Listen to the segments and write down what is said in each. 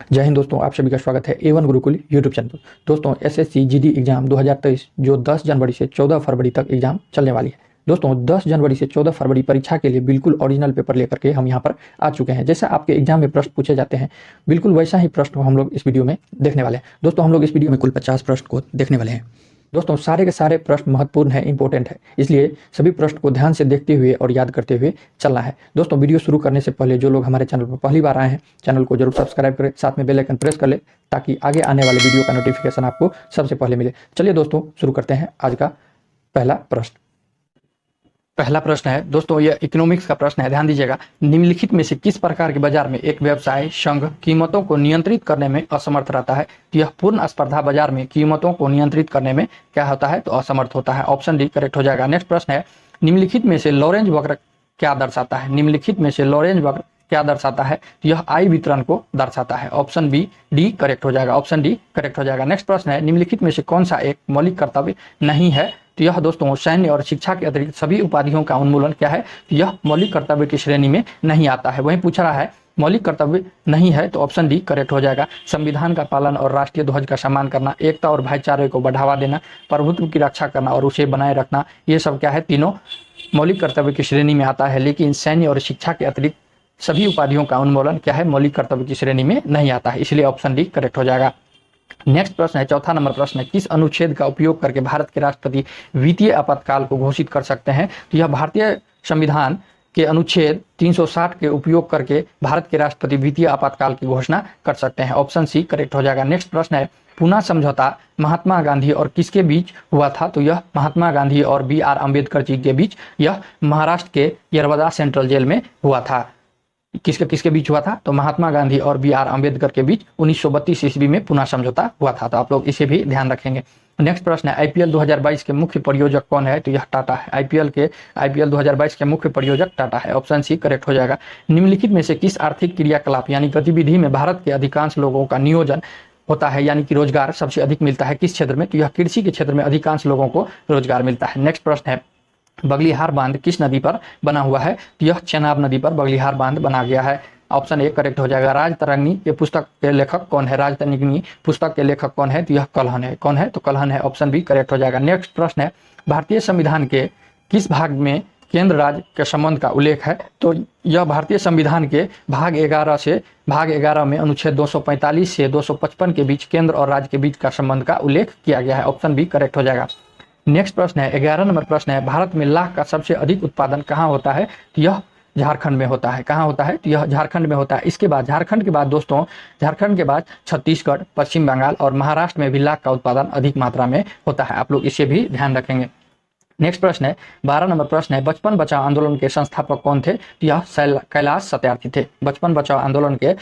जय हिंद दोस्तों, आप सभी का स्वागत है A1 गुरुकुल यूट्यूब चैनल पर। दोस्तों SSC GD एग्जाम 2023 जो 10 जनवरी से 14 फरवरी तक एग्जाम चलने वाली है। दोस्तों 10 जनवरी से 14 फरवरी परीक्षा के लिए बिल्कुल ओरिजिनल पेपर लेकर के हम यहाँ पर आ चुके हैं। जैसा आपके एग्जाम में प्रश्न पूछे जाते हैं बिल्कुल वैसा ही प्रश्न को हम लोग इस वीडियो में देखने वाले हैं। दोस्तों हम लोग इस वीडियो में कुल 50 प्रश्न को देखने वाले हैं। दोस्तों सारे के सारे प्रश्न महत्वपूर्ण है, इंपॉर्टेंट है, इसलिए सभी प्रश्न को ध्यान से देखते हुए और याद करते हुए चलना है। दोस्तों वीडियो शुरू करने से पहले जो लोग हमारे चैनल पर पहली बार आए हैं चैनल को जरूर सब्सक्राइब करें, साथ में बेल आइकन प्रेस कर ले ताकि आगे आने वाले वीडियो का नोटिफिकेशन आपको सबसे पहले मिले। चलिए दोस्तों शुरू करते हैं आज का पहला प्रश्न। पहला प्रश्न है दोस्तों, यह इकोनॉमिक्स का प्रश्न है, ध्यान दीजिएगा। निम्नलिखित में से किस प्रकार के बाजार में एक व्यवसाय संघ कीमतों को नियंत्रित करने में असमर्थ रहता है? तो यह पूर्ण स्पर्धा बाजार में कीमतों को नियंत्रित करने में क्या होता है? तो असमर्थ होता है। ऑप्शन डी करेक्ट हो जाएगा। नेक्स्ट प्रश्न है, निम्नलिखित में से लॉरेंज वक्र क्या दर्शाता है? निम्नलिखित में से लॉरेंज वक्र क्या दर्शाता है? तो यह आय वितरण को दर्शाता है। ऑप्शन बी डी करेक्ट हो जाएगा। ऑप्शन डी करेक्ट हो जाएगा। नेक्स्ट प्रश्न है, निम्नलिखित में से कौन सा एक मौलिक कर्तव्य नहीं है? तो यह दोस्तों सैन्य और शिक्षा के अतिरिक्त सभी उपाधियों का उन्मूलन क्या है? तो यह मौलिक कर्तव्य की श्रेणी में नहीं आता है। वहीं पूछ रहा है मौलिक कर्तव्य नहीं है, तो ऑप्शन डी करेक्ट हो जाएगा। संविधान का पालन और राष्ट्रीय ध्वज का सम्मान करना, एकता और भाईचारे को बढ़ावा देना, प्रभुत्व की रक्षा करना और उसे बनाए रखना, ये सब क्या है? तीनों मौलिक कर्तव्य की श्रेणी में आता है। लेकिन सैन्य और शिक्षा के अतिरिक्त सभी उपाधियों का उन्मूलन क्या है? मौलिक कर्तव्य की श्रेणी में नहीं आता है, इसलिए ऑप्शन डी करेक्ट हो जाएगा। नेक्स्ट प्रश्न है, चौथा नंबर प्रश्न है, किस अनुच्छेद का उपयोग करके भारत के राष्ट्रपति वित्तीय आपातकाल को घोषित कर सकते हैं? तो यह भारतीय संविधान के अनुच्छेद 360 के उपयोग करके भारत के राष्ट्रपति वित्तीय आपातकाल की घोषणा कर सकते हैं। ऑप्शन सी करेक्ट हो जाएगा। नेक्स्ट प्रश्न है, पूना समझौता महात्मा गांधी और किसके बीच हुआ था? तो यह महात्मा गांधी और BR अम्बेडकर जी के बीच, यह महाराष्ट्र के यरवदा सेंट्रल जेल में हुआ था। किसके किसके बीच हुआ था? तो महात्मा गांधी और BR अम्बेडकर के बीच 1932 ईस्वी में पुनः समझौता हुआ था। तो आप लोग इसे भी ध्यान रखेंगे। नेक्स्ट प्रश्न है, IPL 2022 के मुख्य प्रायोजक कौन है? तो यह टाटा है। IPL 2022 के मुख्य प्रायोजक टाटा है। ऑप्शन सी करेक्ट हो जाएगा। निम्नलिखित में से किस आर्थिक क्रियाकलाप यानी गतिविधि में भारत के अधिकांश लोगों का नियोजन होता है, यानी कि रोजगार सबसे अधिक मिलता है? किस क्षेत्र में? तो यह कृषि के क्षेत्र में अधिकांश लोगों को रोजगार मिलता है। नेक्स्ट प्रश्न है, बगलिहार बांध किस नदी पर बना हुआ है? तो यह चेनाब नदी पर बगलिहार बांध बना गया है। ऑप्शन ए करेक्ट हो जाएगा। राजतरंगिणी ये पुस्तक के लेखक कौन है? राजतरंगिणी पुस्तक के लेखक कौन है? तो यह कल्हण है। कौन है? तो कल्हण है। ऑप्शन बी करेक्ट हो जाएगा। नेक्स्ट प्रश्न है, भारतीय संविधान के किस भाग में केंद्र राज्य के संबंध का उल्लेख है? तो यह भारतीय संविधान के भाग 11 में अनुच्छेद 245 से 255 के बीच केंद्र और राज्य के बीच का संबंध का उल्लेख किया गया है। ऑप्शन बी करेक्ट हो जाएगा। नेक्स्ट प्रश्न है, 11 नंबर प्रश्न है, भारत में लाख का सबसे अधिक उत्पादन कहाँ होता है? तो यह झारखंड में होता है। कहाँ होता है? तो यह झारखंड में होता है। इसके बाद झारखंड के बाद दोस्तों, झारखंड के बाद छत्तीसगढ़, पश्चिम बंगाल और महाराष्ट्र में भी लाख का उत्पादन अधिक मात्रा में होता है। आप लोग इसे भी ध्यान रखेंगे। नेक्स्ट प्रश्न है, 12 नंबर प्रश्न है, बचपन बचाओ आंदोलन के संस्थापक कौन थे? तो यह कैलाश सत्यार्थी थे। बचपन बचाओ आंदोलन के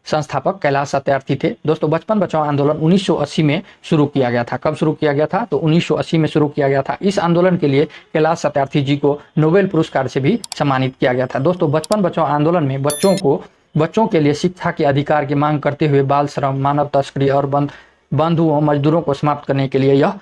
संस्थापक कैलाश सत्यार्थी थे। दोस्तों बचपन बचाओ आंदोलन 1980 में शुरू किया गया था। कब शुरू किया गया था? तो 1980 में शुरू किया गया था। इस आंदोलन के लिए कैलाश सत्यार्थी जी को नोबेल पुरस्कार से भी सम्मानित किया गया था। दोस्तों बचपन बचाओ आंदोलन में बच्चों के लिए शिक्षा के अधिकार की मांग करते हुए बाल श्रम, मानव तस्करी और बंधुओं मजदूरों को समाप्त करने के लिए यह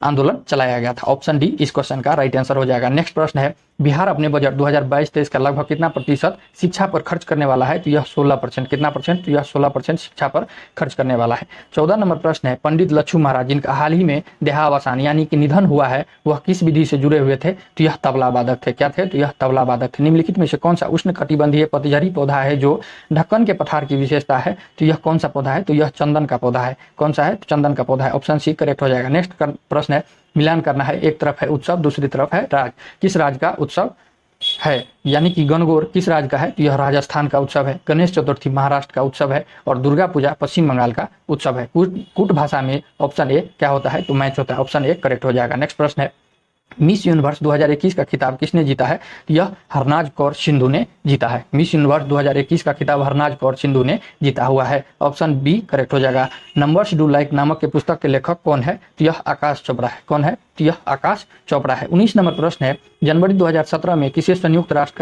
आंदोलन चलाया गया था। ऑप्शन डी इस क्वेश्चन का राइट आंसर हो जाएगा। नेक्स्ट प्रश्न है, बिहार अपने बजट 2022-23 का लगभग कितना प्रतिशत शिक्षा पर खर्च करने वाला है? तो यह 16%। कितना परसेंट? तो यह 16% शिक्षा पर खर्च करने वाला है। 14 नंबर प्रश्न है, पंडित लच्छू महाराज जिनका हाल ही में देहावसान यानी कि निधन हुआ है, वह किस विधि से जुड़े हुए थे? तो यह तबला वादक थे। क्या थे? तो यह तबला वादक थे। निम्नलिखित में से कौन सा उष्ण कटिबंधीय पतझड़ी पौधा है जो ढक्कन के पठार की विशेषता है? तो यह कौन सा पौधा है? तो यह चंदन का पौधा है। कौन सा है? तो चंदन का पौधा है। ऑप्शन सी करेक्ट हो जाएगा। नेक्स्ट प्रश्न है, मिलान करना है, एक तरफ है उत्सव दूसरी तरफ है राज, किस राज का उत्सव है? यानी कि गणगौर किस राज का है? तो यह राजस्थान का उत्सव है। गणेश चतुर्थी महाराष्ट्र का उत्सव है और दुर्गा पूजा पश्चिम बंगाल का उत्सव है। कूट भाषा में ऑप्शन ए क्या होता है? तो मैच होता है। ऑप्शन ए करेक्ट हो जाएगा। नेक्स्ट प्रश्न है, मिस यूनिवर्स 2021 का खिताब किसने जीता है? यह हरनाज कौर सिंधु ने जीता है। मिस यूनिवर्स 2021 का खिताब हरनाज कौर सिंधु ने जीता हुआ है। ऑप्शन बी करेक्ट हो जाएगा। नंबर्स डू लाइक नामक के पुस्तक के लेखक कौन है? तो यह आकाश चोपड़ा है। कौन है? तो यह आकाश चोपड़ा है। 19 नंबर प्रश्न है, जनवरी 2017 में किसे संयुक्त राष्ट्र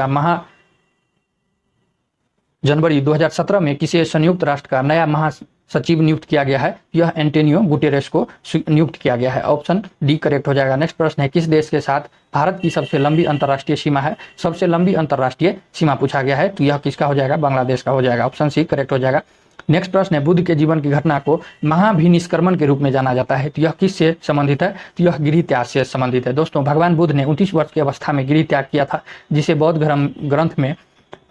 का नया महासचिव नियुक्त किया गया है? यह एंटोनियो गुटेरेस को नियुक्त किया गया है। ऑप्शन डी करेक्ट हो जाएगा। नेक्स्ट प्रश्न है, किस देश के साथ भारत की सबसे लंबी अंतर्राष्ट्रीय सीमा है? सबसे लंबी अंतर्राष्ट्रीय सीमा पूछा गया है, तो यह किसका हो जाएगा? बांग्लादेश का हो जाएगा। ऑप्शन सी करेक्ट हो जाएगा। नेक्स्ट प्रश्न है, बुद्ध के जीवन की घटना को महाभिनिष्क्रमण के रूप में जाना जाता है, तो यह किससे संबंधित है? तो यह गृह त्याग से संबंधित है। दोस्तों, भगवान बुद्ध ने 29 वर्ष की अवस्था में गृह त्याग किया था, जिसे बौद्ध ग्रंथ में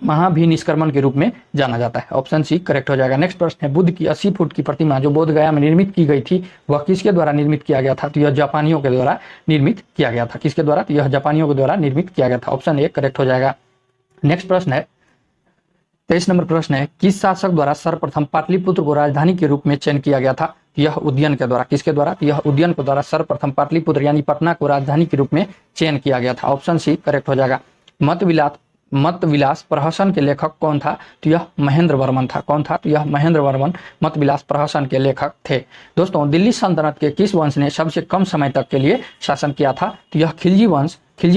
महाभिनिष्क्रमण के रूप में जाना जाता है। ऑप्शन सी करेक्ट हो जाएगा। नेक्स्ट प्रश्न है, बुद्ध की 80 फुट की प्रतिमा जो बोध गया में निर्मित की गई थी, वह किसके द्वारा निर्मित किया गया था? तो यह जापानियों के द्वारा निर्मित किया गया था। किसके द्वारा? तो यह जापानियों के द्वारा निर्मित किया गया था। ऑप्शन ए करेक्ट हो जाएगा। नेक्स्ट प्रश्न है, 23 नंबर प्रश्न है, किस शासक द्वारा सर्वप्रथम पाटलिपुत्र को राजधानी के रूप में चयन किया गया था? यह उदयन के द्वारा। किसके द्वारा? तो यह उदयन के द्वारा सर्वप्रथम पाटलिपुत्र यानी पटना को राजधानी के रूप में चयन किया गया था। ऑप्शन सी करेक्ट हो जाएगा। मत विलास प्रहसन के लेखक कौन था? तो यह महेंद्र वर्मन था। कौन था? तो यह महेंद्र वर्मन मत विलास प्रहसन के लेखक थे। दोस्तों, दिल्ली सल्तनत के किस वंश ने सबसे कम समय तक के लिए शासन किया था? तो यह खिलजी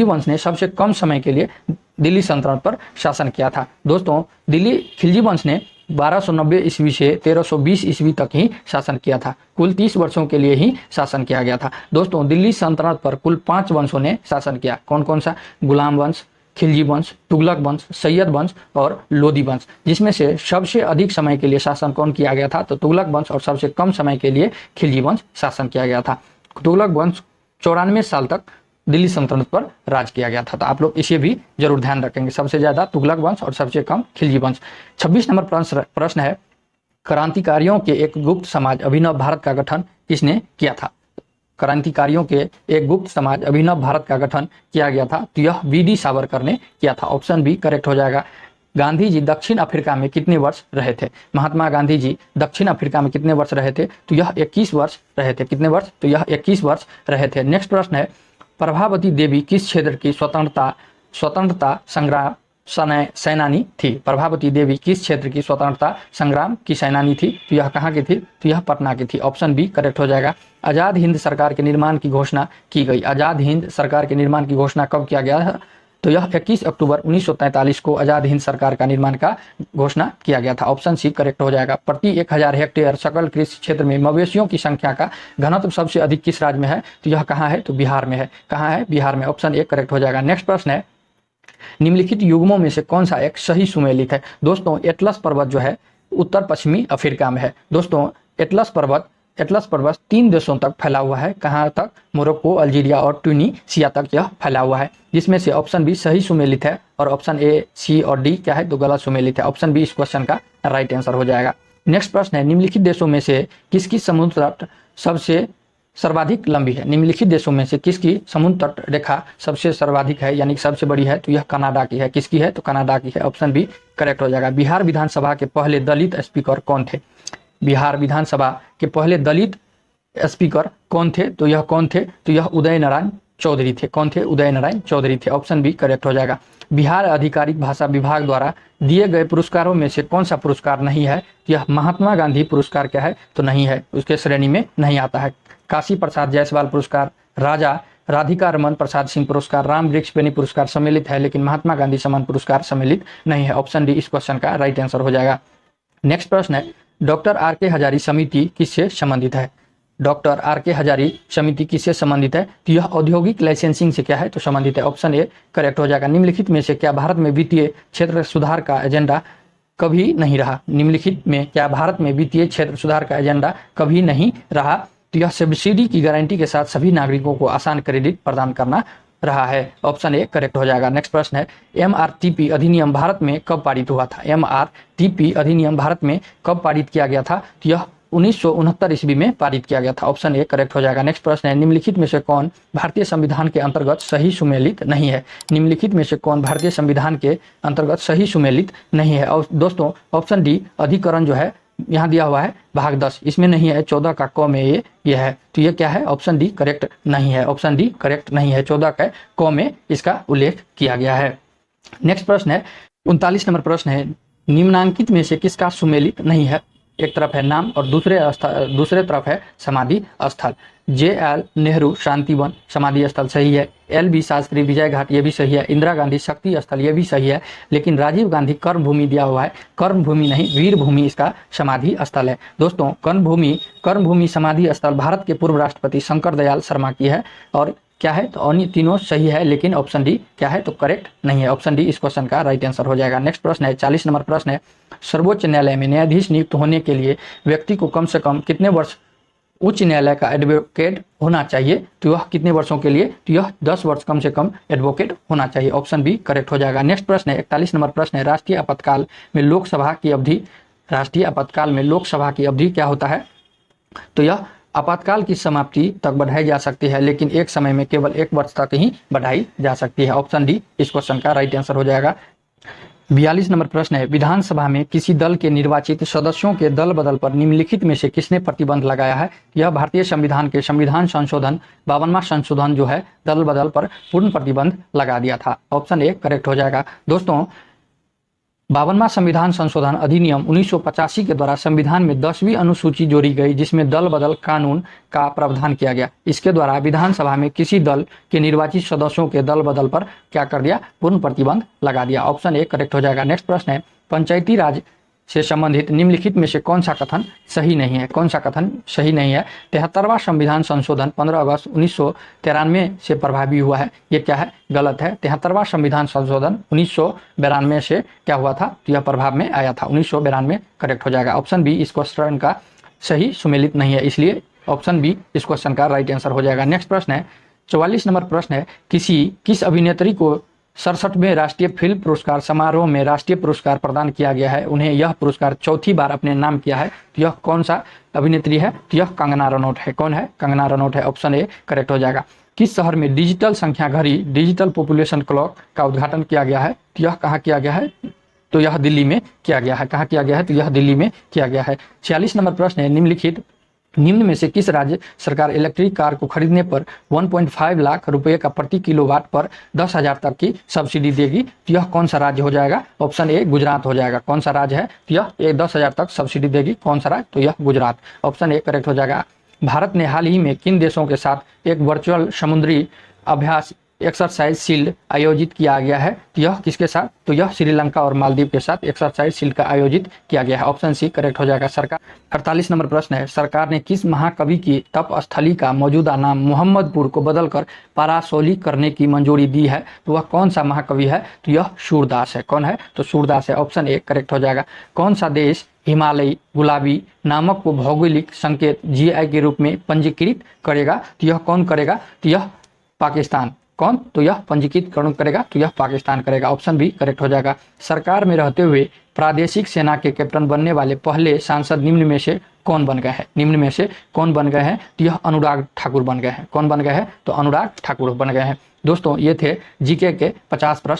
वंश ने सबसे कम समय के लिए दिल्ली सल्तनत पर शासन किया था। दोस्तों, खिलजी वंश ने 1290 ईस्वी से 1320 ईस्वी तक ही शासन किया था। कुल 30 वर्षों के लिए ही शासन किया गया था। दोस्तों, दिल्ली सल्तनत पर कुल 5 वंशों ने शासन किया। कौन कौन सा? गुलाम वंश, खिलजी वंश, तुगलक वंश, सैयद वंश और लोदी वंश। जिसमें से सबसे अधिक समय के लिए शासन कौन किया गया था? तो तुगलक वंश, और सबसे कम समय के लिए खिलजी वंश शासन किया गया था। तुगलक वंश 94 साल तक दिल्ली सल्तनत पर राज किया गया था। तो आप लोग इसे भी जरूर ध्यान रखेंगे। सबसे ज्यादा तुगलक वंश और सबसे कम खिलजी वंश। 26 नंबर प्रश्न है, क्रांतिकारियों के एक गुप्त समाज अभिनव भारत का गठन किसने किया था? क्रांतिकारियों के एक गुप्त समाज अभिनव भारत का गठन किया गया था, तो यह वी डी सावरकर ने किया था। ऑप्शन बी करेक्ट हो जाएगा। गांधी जी दक्षिण अफ्रीका में कितने वर्ष रहे थे? महात्मा गांधी जी दक्षिण अफ्रीका में कितने वर्ष रहे थे? तो यह 21 वर्ष रहे थे। कितने वर्ष? तो यह 21 वर्ष रहे थे। नेक्स्ट प्रश्न है, प्रभावती देवी किस क्षेत्र की स्वतंत्रता संग्राम सेनानी थी? प्रभावती देवी किस क्षेत्र की स्वतंत्रता संग्राम की सेनानी थी? तो यह कहाँ की थी? तो यह पटना की थी। ऑप्शन बी करेक्ट हो जाएगा। आजाद हिंद सरकार के निर्माण की घोषणा की गई। आजाद हिंद सरकार के निर्माण की घोषणा कब किया गया? तो यह 21 अक्टूबर 1943 को आजाद हिंद सरकार का निर्माण का घोषणा किया गया था। ऑप्शन सी करेक्ट हो जाएगा। प्रति 1000 हेक्टेयर सकल कृषि क्षेत्र में मवेशियों की संख्या का घनत्व सबसे अधिक किस राज्य में है? तो यह कहाँ है? तो बिहार में है। कहाँ है? बिहार में। ऑप्शन ए करेक्ट हो जाएगा। नेक्स्ट प्रश्न है, निम्नलिखित युग्मों में से कौन सा एक सही सुमेलित है? दोस्तों, एटलस पर्वत जो है उत्तर पश्चिमी अफ्रीका में है। दोस्तों, एटलस पर्वत 3 देशों तक फैला हुआ है। कहाँ तक? मोरक्को, अल्जीरिया और ट्यूनीशिया तक यह फैला हुआ है। जिसमें से ऑप्शन बी सही सुमेलित है और ऑप्शन ए, सी और डी क्या है? तो गलत सुमेलित है। ऑप्शन बी इस क्वेश्चन का राइट आंसर हो जाएगा। नेक्स्ट प्रश्न है, निम्नलिखित देशों में से किसकी समुद्र तट सबसे सर्वाधिक लंबी है? निम्नलिखित देशों में से किसकी समुद्र तट रेखा सबसे सर्वाधिक है यानी सबसे बड़ी है? तो यह कनाडा की है। किसकी है? तो कनाडा की है। ऑप्शन बी करेक्ट हो जाएगा। बिहार विधानसभा के पहले दलित स्पीकर कौन थे? बिहार विधानसभा के पहले दलित स्पीकर कौन थे? तो यह कौन थे? तो यह उदय नारायण चौधरी थे। कौन थे? उदय नारायण चौधरी थे। ऑप्शन बी करेक्ट हो जाएगा। बिहार आधिकारिक भाषा विभाग द्वारा दिए गए पुरस्कारों में से कौन सा पुरस्कार नहीं है? यह महात्मा गांधी पुरस्कार क्या है? तो नहीं है, उसके श्रेणी में नहीं आता है। काशी प्रसाद जायसवाल पुरस्कार, राजा राधिका रमन प्रसाद सिंह पुरस्कार, राम वृक्ष बेनी पुरस्कार सम्मिलित है, लेकिन महात्मा गांधी सम्मान पुरस्कार सम्मिलित नहीं है। ऑप्शन डी इस क्वेश्चन का राइट आंसर हो जाएगा। नेक्स्ट प्रश्न है, डॉक्टर आर के हजारी समिति किससे संबंधित है? डॉक्टर आर के हजारी समिति किससे संबंधित है? तो यह औद्योगिक लाइसेंसिंग से क्या है? तो संबंधित है। ऑप्शन ए करेक्ट हो जाएगा। निम्नलिखित में से क्या भारत में वित्तीय क्षेत्र सुधार का एजेंडा कभी नहीं रहा? निम्नलिखित में क्या भारत में वित्तीय क्षेत्र सुधार का एजेंडा कभी नहीं रहा? तो यह सब्सिडी की गारंटी के साथ सभी नागरिकों को आसान क्रेडिट प्रदान करना रहा है। ऑप्शन ए करेक्ट हो जाएगा। नेक्स्ट प्रश्न है, MRTP अधिनियम भारत में कब पारित हुआ था? MRTP अधिनियम भारत में कब पारित किया गया था? तो यह 1969 ईस्वी में पारित किया गया था। ऑप्शन ए करेक्ट हो जाएगा। नेक्स्ट प्रश्न है, निम्नलिखित में से कौन भारतीय संविधान के अंतर्गत सही सुमेलित नहीं है? निम्नलिखित में से कौन भारतीय संविधान के अंतर्गत सही सुमेलित नहीं है? और दोस्तों, ऑप्शन डी अधिकरण जो है यहाँ दिया हुआ है भाग 10, इसमें नहीं है। 14 का क में ये है, तो ये क्या है? ऑप्शन डी करेक्ट नहीं है। ऑप्शन डी करेक्ट नहीं है। 14 का क में इसका उल्लेख किया गया है। नेक्स्ट प्रश्न है, 39 नंबर प्रश्न है, निम्नांकित में से किसका सुमेलित नहीं है? एक तरफ है नाम और दूसरे तरफ है समाधि स्थल। JL नेहरू शांतिवन समाधि स्थल सही है। LB शास्त्री विजय घाट ये भी सही है। इंदिरा गांधी शक्ति स्थल ये भी सही है। लेकिन राजीव गांधी कर्मभूमि दिया हुआ है, कर्मभूमि नहीं वीर भूमि इसका समाधि स्थल है। दोस्तों, कर्मभूमि समाधि स्थल भारत के पूर्व राष्ट्रपति शंकर दयाल शर्मा की है और क्या है, तो अन्य तीनों सही है, लेकिन ऑप्शन डी क्या है, तो करेक्ट नहीं है। ऑप्शन डी इस क्वेश्चन का राइट आंसर हो जाएगा। नेक्स्ट प्रश्न है 40 नंबर प्रश्न है, सर्वोच्च न्यायालय में न्यायाधीश नियुक्त होने के लिए व्यक्ति को कम से कम कितने वर्ष उच्च न्यायालय का एडवोकेट होना चाहिए, तो यह कितने वर्षों के लिए, तो यह 10 वर्ष कम से कम एडवोकेट होना चाहिए। ऑप्शन बी करेक्ट हो जाएगा। नेक्स्ट प्रश्न है 41 नंबर प्रश्न है, राष्ट्रीय आपातकाल में लोकसभा की अवधि, राष्ट्रीय आपातकाल में लोकसभा की अवधि क्या होता है, तो यह आपातकाल की समाप्ति तक बढ़ाई जा सकती है, लेकिन एक समय में केवल 1 वर्ष तक ही बढ़ाई जा सकती है। ऑप्शन डी इस क्वेश्चन का राइट आंसर हो जाएगा। 42 नंबर प्रश्न है, विधानसभा में किसी दल के निर्वाचित सदस्यों के दल बदल पर निम्नलिखित में से किसने प्रतिबंध लगाया है। यह भारतीय संविधान के संविधान संशोधन 52वां संशोधन जो है दल बदल पर पूर्ण प्रतिबंध लगा दिया था। ऑप्शन ए करेक्ट हो जाएगा। दोस्तों 52वां संविधान संशोधन अधिनियम 1985 के द्वारा संविधान में 10वीं अनुसूची जोड़ी गई, जिसमें दल बदल कानून का प्रावधान किया गया। इसके द्वारा विधानसभा में किसी दल के निर्वाचित सदस्यों के दल बदल पर क्या कर दिया, पूर्ण प्रतिबंध लगा दिया। ऑप्शन ए करेक्ट हो जाएगा। नेक्स्ट प्रश्न है, पंचायती राज से संबंधित निम्नलिखित में से कौन सा कथन सही नहीं है, कौन सा कथन सही नहीं है। 73वां संविधान संशोधन 15 अगस्त 1993 से प्रभावी हुआ है, ये क्या है, गलत है। 73वां संविधान संशोधन 1992 से क्या हुआ था, तो यह प्रभाव में आया था, 1992 करेक्ट हो जाएगा। ऑप्शन बी इस क्वेश्चन का सही सुमेलित नहीं है, इसलिए ऑप्शन बी इस क्वेश्चन का राइट आंसर हो जाएगा। नेक्स्ट प्रश्न है 44 नंबर प्रश्न है, किस अभिनेत्री को 67वें राष्ट्रीय फिल्म पुरस्कार समारोह में राष्ट्रीय पुरस्कार प्रदान किया गया है, उन्हें यह पुरस्कार चौथी बार अपने नाम किया है, तो यह कौन सा अभिनेत्री है, तो यह कंगना रनौत है। कौन है, कंगना रनौत है। ऑप्शन ए करेक्ट हो जाएगा। किस शहर में डिजिटल संख्या घड़ी डिजिटल पॉपुलेशन क्लॉक का उद्घाटन किया गया है, तो यह कहाँ किया गया है, तो यह दिल्ली में किया गया है। कहाँ किया गया है, तो यह दिल्ली में किया गया है। 46 नंबर प्रश्न है, निम्न में से किस राज्य सरकार इलेक्ट्रिक कार को खरीदने पर 1.5 लाख रुपए का प्रति किलोवाट पर 10,000 तक की सब्सिडी देगी, तो यह कौन सा राज्य हो जाएगा। ऑप्शन ए गुजरात हो जाएगा। कौन सा राज्य है, तो यह 10,000 तक सब्सिडी देगी, कौन सा राज्य, तो यह गुजरात। ऑप्शन ए करेक्ट हो जाएगा। भारत ने हाल ही में किन देशों के साथ एक वर्चुअल समुद्री अभ्यास एक्सरसाइज शील्ड आयोजित किया गया है, तो यह किसके साथ, तो यह श्रीलंका और मालदीव के साथ एक्सरसाइज शील्ड का आयोजित किया गया है। ऑप्शन सी करेक्ट हो जाएगा। सरकार 48 नंबर प्रश्न है, सरकार ने किस महाकवि की तपस्थली का मौजूदा नाम मोहम्मदपुर को बदलकर पारासोली करने की मंजूरी दी है, तो वह कौन सा महाकवि है, तो यह सूरदास है। कौन है, तो सूरदास है। ऑप्शन ए करेक्ट हो जाएगा। कौन सा देश हिमालयी गुलाबी नामक को भौगोलिक संकेत GI के रूप में पंजीकृत करेगा, तो यह कौन करेगा, तो यह पाकिस्तान। कौन, तो यह पंजीकृत कौन करेगा, तो यह पाकिस्तान करेगा। ऑप्शन बी करेक्ट हो जाएगा। सरकार में रहते हुए प्रादेशिक सेना के कैप्टन बनने वाले पहले सांसद निम्न में से कौन बन गए हैं, निम्न में से कौन बन गए हैं, तो यह अनुराग ठाकुर बन गए हैं। कौन बन गए हैं, तो अनुराग ठाकुर बन गए हैं। दोस्तों ये थे GK के 50 प्रश्न।